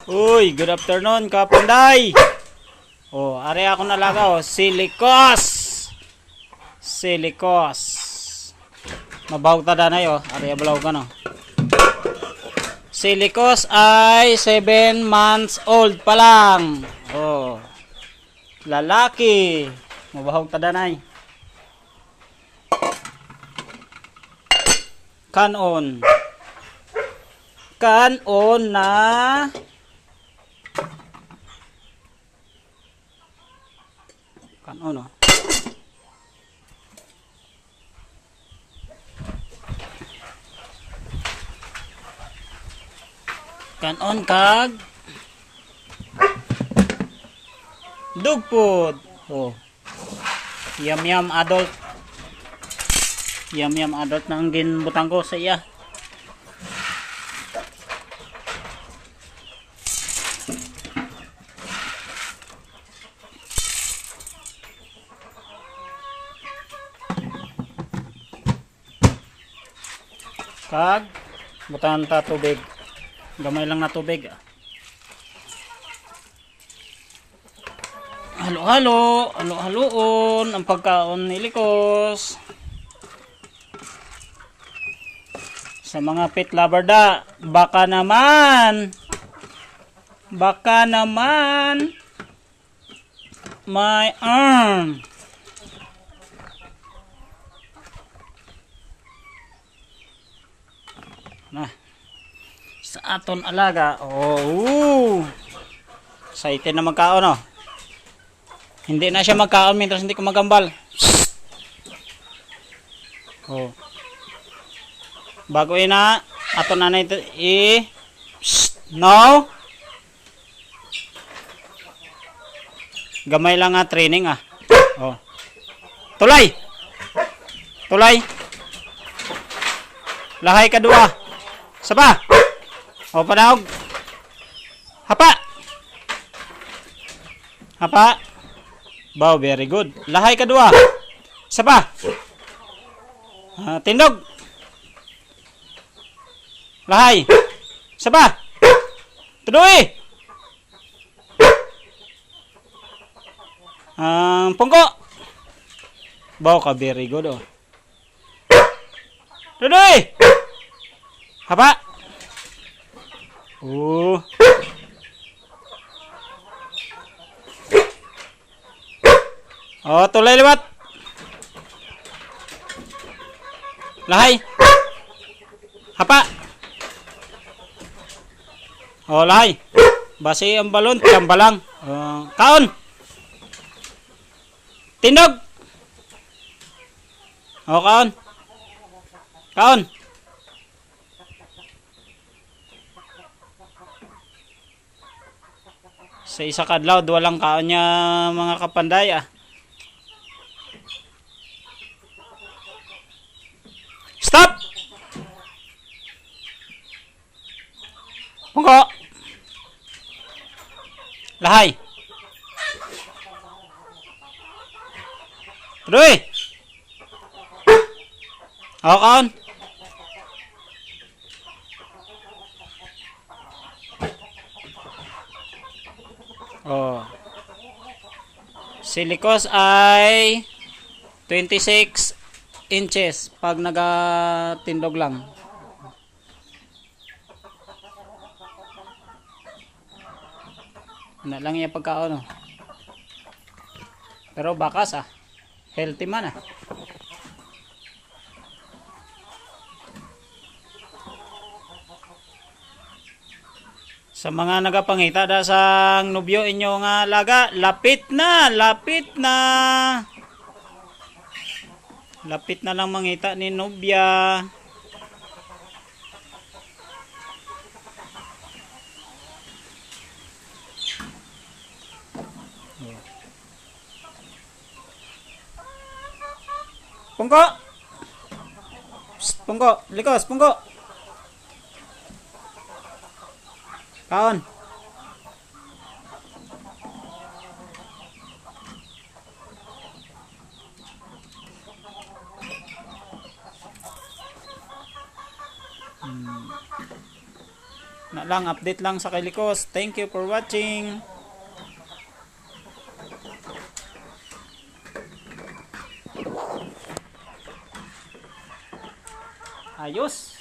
Uy, good afternoon, Kapanday. Oh, ari ako nalaga oh, silikos. Silikos. Mabawag ta danay oh, ari abalaw ka no. Silikos ay 7 months old pa lang. Oh. Lalaki. Mabawag ta danay. Kanon. Kanon na kanon oh. Kanon kag dugpod. Oh. Yum yum adult. Yum yum adult na ang ginbutang ko sa iya. Kag butan ta tubig. Gamay lang na tubig. Halo-halo, halo-haloon ang pagkaon ni Likos. Sa mga pet lover da, baka naman may arm. Nah, sa aton alaga, oh, excited na magkaon oh. Hindi na siya magkaon mintas hindi ko magambal. Oh. Bago ina, aton na ito no. Gamay lang nga training ah. Oh. Tulay. Tulay. Lahay kadua. Sapa. O panahog. Hapa. Hapa. Wow, very good. Lahay kadua. Sapa. Tindog. Lahay. Sapa. Tudoy. Pungko. Wow, ka very good oh. Tudoy. Hapa. Oh, tulay liwat. Lahay. Hapa. Oh, lahay. Basi ang balon, tamba lang. Kaon. Tindog. Oh, kaon. Kaon. Sa isa kadlaw, duwa lang kaon niya mga kapanday ah. Stop! Pungko! Lahay! Tuloy! O, kaon! Oh. Silikos ay 26 inches pag nagatindog lang. Na lang yung pagkaon oh. Pero bakas ah. Healthy man ah. Sa mga nagapangita da sang nobyo inyo nga laga, lapit na. Lapit na lang mangita ni nobya. Pungko. Psst, pungko, Likos, pungko. Kaon. Na lang, update lang sa Kilikos. Thank you for watching. Ayos.